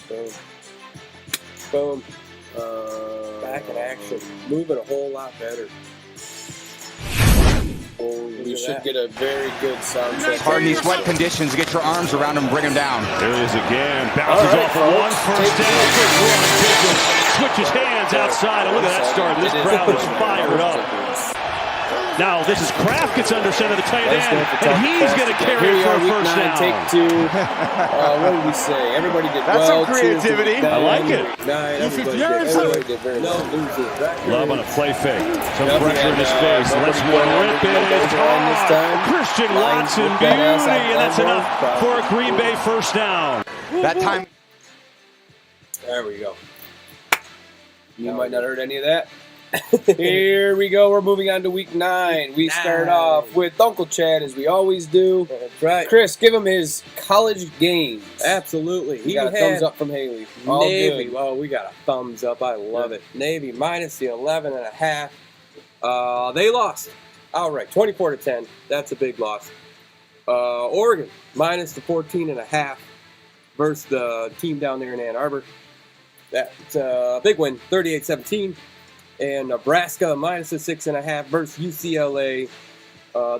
Boom. Boom. Back in action. Moving a whole lot better. We should get a very good sound check. Hard in these wet conditions. Get your arms around him, bring him down. There it is again. Bounces off for one. First down. Big run. Jacobs switches hands outside. And look at that start. This crowd is fired up. Now this is Kraft gets under center, the tight end, and he's going to carry it for a first down. Take two. What did we say? Everybody did That's well. some creativity. I like it. Everybody did very well. Love on a play fake. Some pressure in his face. Let's one rip it. This time. Christian Watson, beauty, and that's enough for a Green Bay first down. That time. There we go. You might not have heard any of that. Here we go. We're moving on to week 9. We start off with Uncle Chad, as we always do. That's right. Chris, give him his college games. Absolutely. He got a thumbs up from Haley. All Navy. good. Well, we got a thumbs up. I love it. Navy minus the 11.5. They lost outright, 24-10. That's a big loss. Oregon minus the 14.5 versus the team down there in Ann Arbor. That's a big win, 38-17. And Nebraska minus the 6.5 versus UCLA.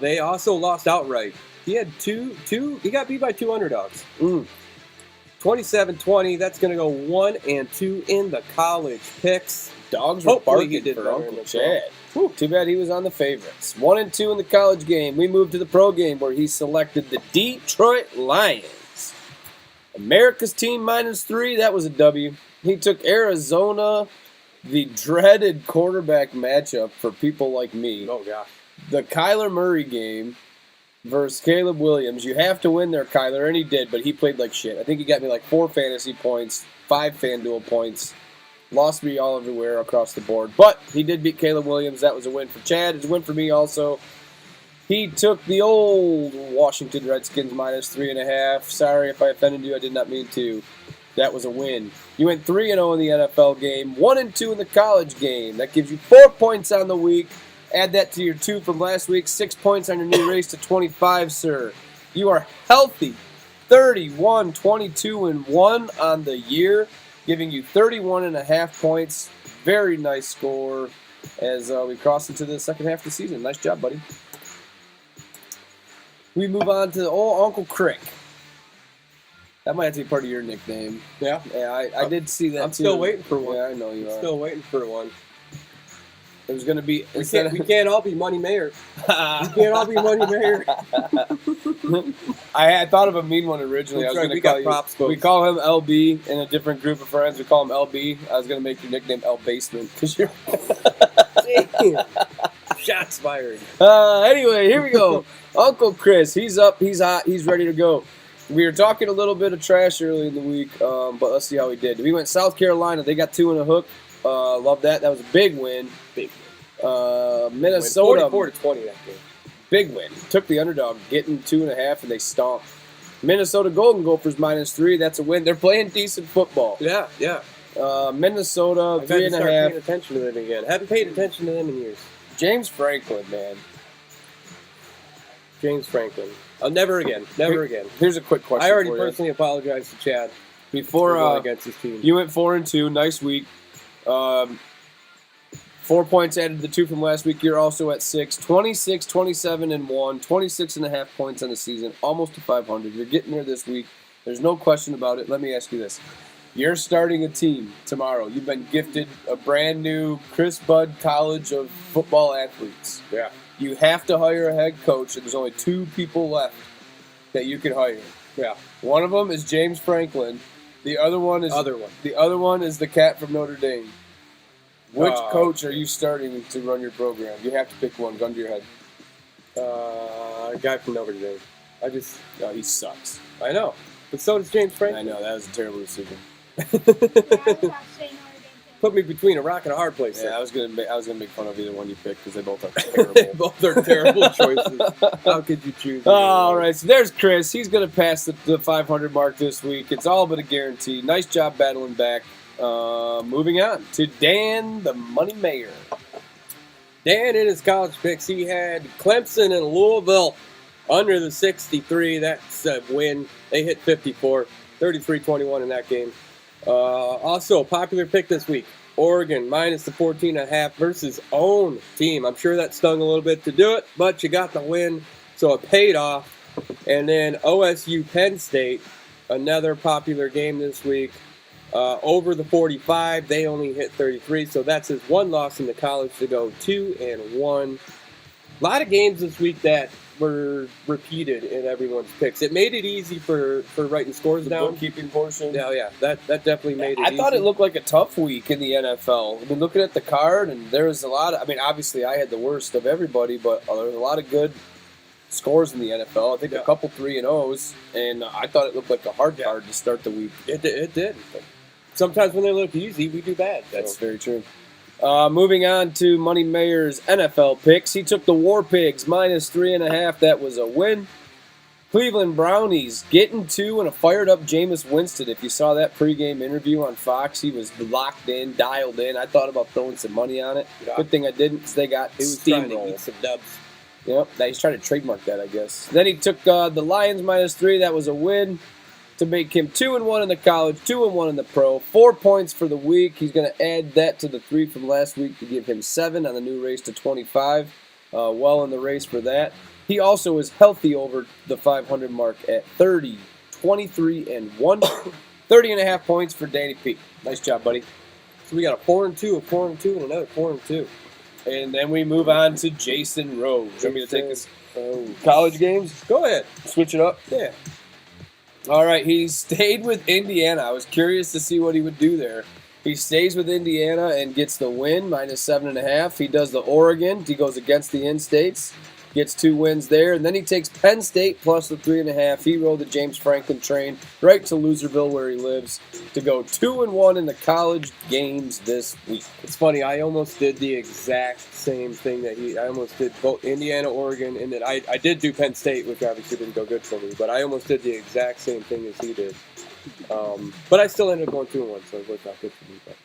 They also lost outright. He had two. He got beat by 2 underdogs. 27-20. That's going to go 1-2 in the college picks. Dogs were Hopefully barking he did for better Uncle in the Chad. Whew, too bad he was on the favorites. 1-2 in the college game. We moved to the pro game where he selected the Detroit Lions. America's team -3. That was a W. He took Arizona. The dreaded quarterback matchup for people like me. Oh, gosh. The Kyler Murray game versus Caleb Williams. You have to win there, Kyler, and he did, but he played like shit. I think he got me like 4 fantasy points, 5 FanDuel points. Lost me all everywhere across the board. But he did beat Caleb Williams. That was a win for Chad. It's a win for me also. He took the old Washington Redskins -3.5. Sorry if I offended you. I did not mean to. That was a win. You went 3-0 in the NFL game, 1-2 in the college game. That gives you 4 points on the week. Add that to your 2 from last week. 6 points on your new race to 25, sir. You are healthy. 31, 22, and 1 on the year, giving you 31.5 points. Very nice score as we cross into the second half of the season. Nice job, buddy. We move on to old Uncle Crick. That might have to be part of your nickname. Yeah. Yeah, I did see that I'm too. still waiting for one. Yeah, I know you are. Still waiting for one. It was going to be... We can't all be Money Mayor. We can't all be Money Mayor. I thought of a mean one originally. That's I was right, going to we got props, folks. We call him LB in a different group of friends. We call him LB. I was going to make your nickname L Basement because you're... Shots fired. Anyway, here we go. Uncle Chris, he's up, he's hot, he's ready to go. We were talking a little bit of trash early in the week, but let's see how he did. We went South Carolina. They got 2 in a hook. Love that. That was a big win. Big Minnesota. 44-20 that game. Big win. Took the underdog, getting 2.5, and they stomped. Minnesota Golden Gophers -3. That's a win. They're playing decent football. Yeah. Minnesota I've had to start 3.5. paying attention to them again. Haven't paid attention to them in years. James Franklin, man. James Franklin. Never again. Never again. Here's a quick question. I already for you. personally apologized to Chad Before for going against his team. you went 4-2, nice week. 4 points added to the 2 from last week. You're also at 6. 26, 27, and 1. 26.5 points on the season. Almost to 500. You're getting there this week. There's no question about it. Let me ask you this. You're starting a team tomorrow. You've been gifted a brand new Chris Budd College of Football Athletes. Yeah. You have to hire a head coach, and there's only 2 people left that you can hire. Yeah. One of them is James Franklin. The other one is The other one is the cat from Notre Dame. Which coach are you starting to run your program? You have to pick one. Gun to your head. A guy from Notre Dame. No, he sucks. I know. But so does James Franklin. I know that was a terrible decision. Put me between a rock and a hard place. Yeah, there. I was gonna make fun of either one you picked because they both are terrible. Both are terrible choices. How could you choose? All right, so there's Chris. He's gonna pass the 500 mark this week. It's all but a guarantee. Nice job battling back. Moving on to Dan, the Money Mayor. Dan in his college picks, he had Clemson and Louisville under the 63. That's a win. They hit 54, 33-21 in that game. Also, popular pick this week. Oregon minus the 14.5 versus own team. I'm sure that stung a little bit to do it, but you got the win, so it paid off. And then OSU Penn State, another popular game this week. Over the 45, they only hit 33, so that's his one loss in the college to go 2-1. A lot of games this week that were repeated in everyone's picks. It made it easy for writing scores The down. bookkeeping portion. Yeah, that definitely made it I easy. thought it looked like a tough week in the NFL. I've been looking at the card, and there was a lot of. I mean, obviously, I had the worst of everybody, but there was a lot of good scores in the NFL. I think a couple 3-0s, and I thought it looked like a hard card to start the week. It did. Sometimes when they look easy, we do bad. That's So. very true. Moving on to Money Mayer's NFL picks. He took the War Pigs minus 3.5. That was a win. Cleveland Brownies getting 2 and a fired up Jameis Winston. If you saw that pregame interview on Fox, he was locked in, dialed in. I thought about throwing some money on it. Yeah. Good thing I didn't, because they got He was trying to steamrolled. eat some dubs. Yep, he's trying to trademark that, I guess. Then he took the Lions minus 3. That was a win to make him 2-1 in the college, 2-1 in the pro. 4 points for the week. He's going to add that to the 3 from last week to give him 7 on the new race to 25. Well in the race for that. He also is healthy over the 500 mark at 30, 23-1. 30.5 points for Danny P. Nice job, buddy. So we got a 4-2, a 4-2, and another 4-2. And then we move on to Jason Rose. You want me to take this Oh. college games? Go ahead. Switch it up? Yeah. All right, he stayed with Indiana. I was curious to see what he would do there. He stays with Indiana and gets the win, minus 7.5. He does the Oregon. He goes against the in-states, gets 2 wins there. And then he takes Penn State plus the 3.5. He rode the James Franklin train right to Loserville, where he lives, to go 2-1 in the college games this week. It's funny. I almost did the exact same thing that I almost did both Indiana, Oregon, and then I did do Penn State, which obviously didn't go good for me. But I almost did the exact same thing as he did. But I still ended up going 2-1, so it worked out good for me. But.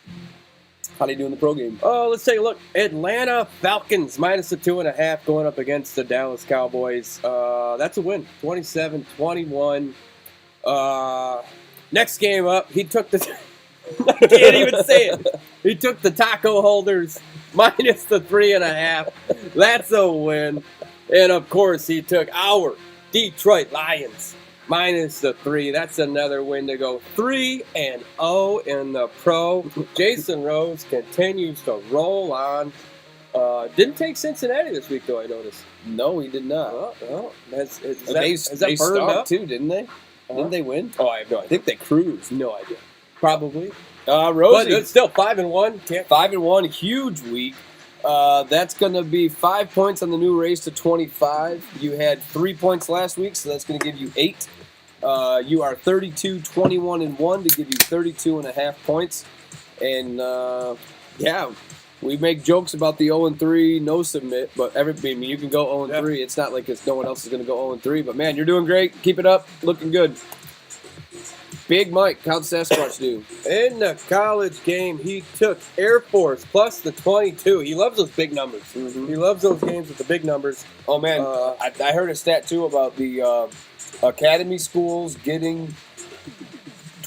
How do you do in the pro game? Oh, let's take a look. Atlanta Falcons minus the 2.5 going up against the Dallas Cowboys. That's a win, 27-21. Next game up, he took the. I can't even say it. He took the taco holders minus the 3.5. That's a win. And of course, he took our Detroit Lions minus the 3. That's another win to go 3-0 in the pro. Jason Rose continues to roll on. Didn't take Cincinnati this week, though, I noticed. No, he did not. Has They that burned stopped up? too, didn't they? Uh-huh. Didn't they win? Oh, I have no idea. I think they cruised. No idea. Probably. But Rosie, it's still 5-1. Can't 5-1, huge week. That's going to be 5 points on the new race to 25. You had 3 points last week, so that's going to give you 8. You are 32-21-1 to give you 32.5 points. And yeah, we make jokes about the 0-3 no submit, but you can go 0-3. It's not like no one else is going to go 0-3. But man, you're doing great. Keep it up. Looking good. Big Mike, how'd Sasquatch do? In the college game, he took Air Force plus the 22. He loves those big numbers. Mhm. He loves those games with the big numbers. Oh man, I heard a stat too about the academy schools getting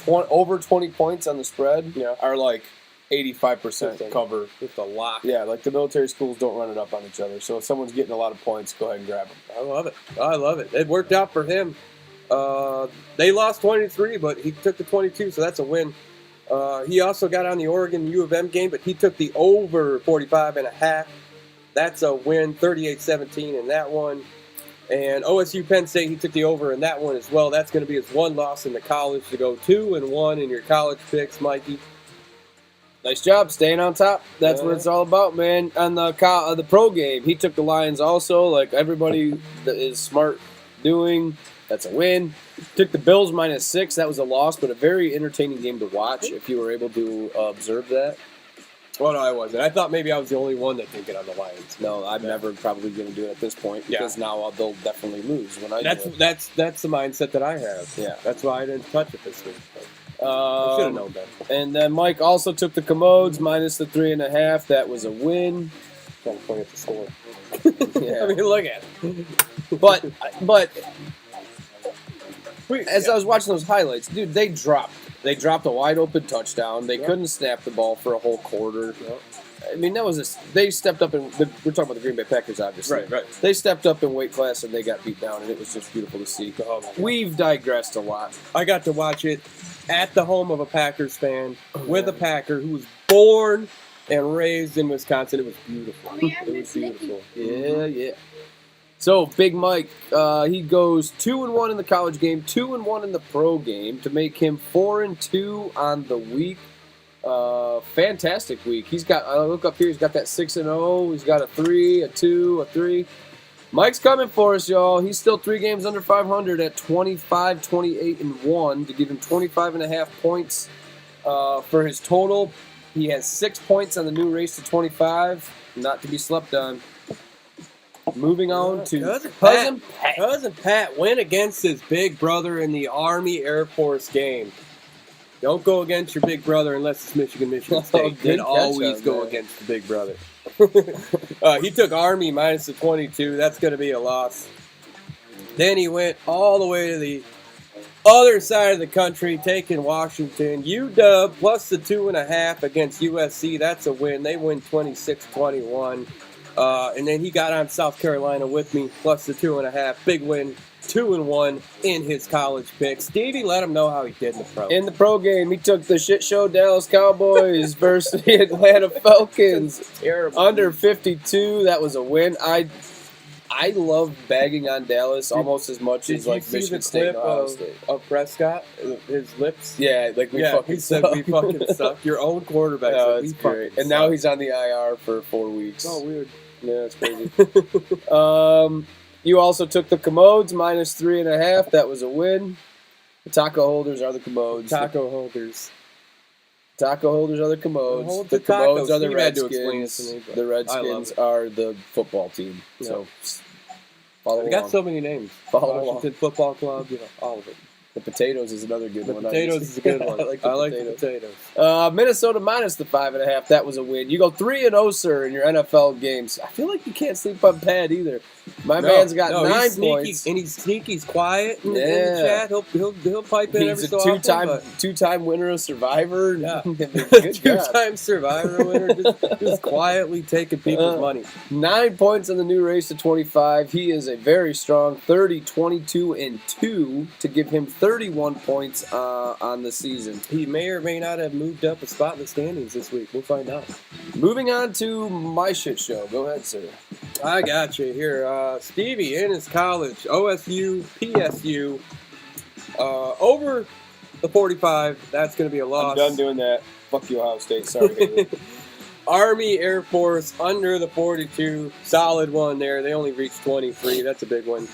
over 20 points on the spread. Yeah. Are like 85% cover. With the lock. Yeah, like the military schools don't run it up on each other. So if someone's getting a lot of points, go ahead and grab them. I love it. It worked out for him. They lost 23, but he took the 22, so that's a win. He also got on the Oregon U of M game, but he took the over 45.5. That's a win, 38-17 in that one. And OSU Penn State, he took the over in that one as well. That's going to be his one loss in the college to go 2-1 in your college picks, Mikey. Nice job, staying on top. That's what it's all about, man. On the pro game, he took the Lions also, like everybody that is smart doing. That's a win. Took the Bills minus 6. That was a loss, but a very entertaining game to watch if you were able to observe that. Well, no, I wasn't. I thought maybe I was the only one that didn't get on the Lions. No, I'm never probably going to do it at this point because now they'll definitely lose when I do it. That's the mindset that I have. Yeah. That's why I didn't touch it this week. I should have known better. And then Mike also took the Commodes minus the 3.5. That was a win. Trying to point at the score. Yeah. I mean, look at it. But as I was watching those highlights, dude, they dropped They dropped a wide open touchdown. They couldn't snap the ball for a whole quarter. I mean, that was they stepped up and we're talking about the Green Bay Packers, obviously. Right. They stepped up in weight class and they got beat down, and it was just beautiful to see. Oh, my God. We've digressed a lot. I got to watch it at the home of a Packers fan with a Packer who was born and raised in Wisconsin. It was beautiful. Oh, yeah, It was Miss Nikki. beautiful. Yeah. So Big Mike, he goes 2-1 in the college game, 2-1 in the pro game to make him 4-2 on the week. Fantastic week. He's got. I look up here. He's got that 6-0. He's got a 3, a 2, a 3. Mike's coming for us, y'all. He's still 3 games under 500 at 25, 28, and 1 to give him 25.5 points for his total. He has 6 points on the new race to 25. Not to be slept on. Moving on to Cousin Pat. Cousin Pat went against his big brother in the Army Air Force game. Don't go against your big brother unless it's Michigan State. good Then always catch go on that. against the big brother. He took Army minus the 22. That's going to be a loss. Then he went all the way to the other side of the country, taking Washington. UW plus the 2.5 against USC. That's a win. They win 26-21. And then he got on South Carolina with me, plus the 2.5. Big win, 2-1 in his college pick. Stevie, let him know how he did in the pro. In the pro game, he took the shit show Dallas Cowboys versus the Atlanta Falcons. Terrible. Under 52, that was a win. I love bagging on Dallas almost as much Did as you like see Michigan the State and clip Ohio State. of Prescott? His lips? Yeah, like we fucking he said suck. we fucking suck. Your own quarterback No, said we it's great. fucking And now suck. he's on the IR for 4 weeks. Oh, weird. Yeah, that's crazy. You also took the Commodes minus 3.5. That was a win. The taco holders are the Commodes. Taco holders. Taco holders are the Commodes. Hold The the Commodes tacos. are the You had to explain it Redskins. to me, but The I love Redskins it. are the football team. Yeah. So follow They along. got so many names. Follow Washington Football Club, all of it. The potatoes is another good The one. potatoes is a good one. I like the potatoes. potatoes. Minnesota minus the 5.5. That was a win. You go 3-0, sir, in your NFL games. I feel like you can't sleep on Pat either. My man's got 9 he's sneaky, points. and he's sneaky. He's quiet in Yeah. the chat. He'll pipe in He's every a so often. two-time winner of Survivor. Yeah. Good job. Two-time Survivor winner, just quietly taking people's money. 9 points on the new race to 25. He is a very strong 30, 22, and 2 to give him 31 points on the season. He may or may not have moved up a spot in the standings this week. We'll find out. Moving on to my shit show. Go ahead, sir. I got you here. Stevie in his college, OSU, PSU, over the 45. That's going to be a loss. I'm done doing that. Fuck you, Ohio State. Sorry, Haley. Army Air Force under the 42. Solid one there. They only reached 23. That's a big one.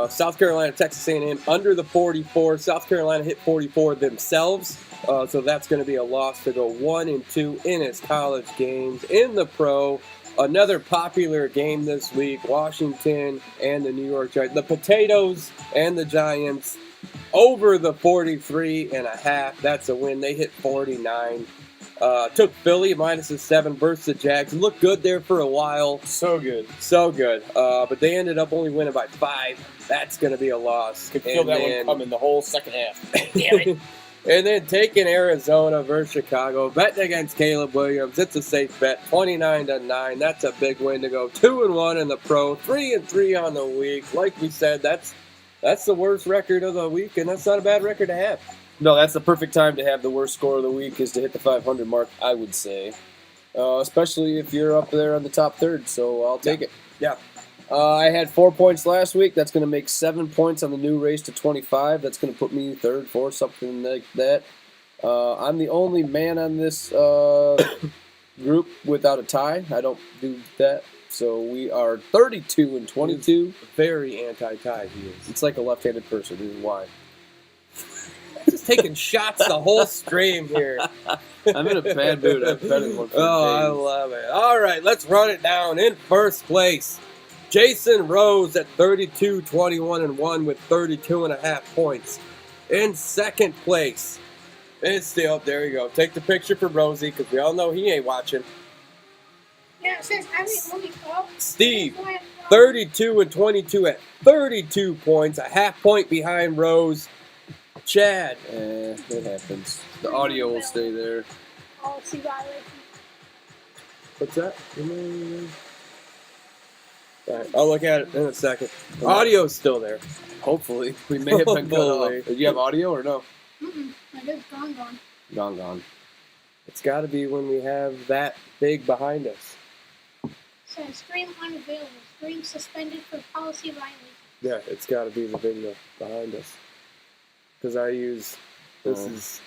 South Carolina, Texas A&M under the 44. South Carolina hit 44 themselves. So that's going to be a loss to go 1-2 in his college games. In the pro, another popular game this week, Washington and the New York Giants. The Potatoes and the Giants over the 43.5. That's a win. They hit 49. Took Philly minus a 7 versus the Jags. Looked good there for a while. So good. So good. But they ended up only winning by 5. That's going to be a loss. Could feel that one coming the whole second half. Damn it. And then taking Arizona versus Chicago, betting against Caleb Williams. It's a safe bet, 29-9. That's a big win to go 2-1 in the pro, 3-3 on the week. Like we said, that's the worst record of the week, and that's not a bad record to have. No, that's the perfect time to have the worst score of the week is to hit the 500 mark, I would say. Especially if you're up there on the top third, so I'll take it. Yeah. I had 4 points last week. That's going to make 7 points on the new race to 25. That's going to put me third, fourth, something like that. I'm the only man on this group without a tie. I don't do that. So we are 32-22. Very anti-tie he is. It's like a left-handed person. This is why. Just taking shots the whole stream here. I'm in a bad mood. I've bet it one for I days. love it. All right, let's run it down. In first place, Jason Rose at 32-21-1 with 32.5 points. In second place, it's still, there you go. Take the picture for Rosie because we all know he ain't watching. Yeah, it says I'm the only call. Steve, 32-22 at 32 points, a half point behind Rose. Chad. It happens. The audio will stay there. Policy violation. What's that? Alright, I'll look at it in a second. Audio's still there. Hopefully. We may have been cut Hopefully. off. Did you have audio or no? I just gone. Gone. It's got to be when we have that big behind us. Says stream unavailable. Stream suspended for policy violation. Yeah, it's got to be the video behind us. Because I use, this is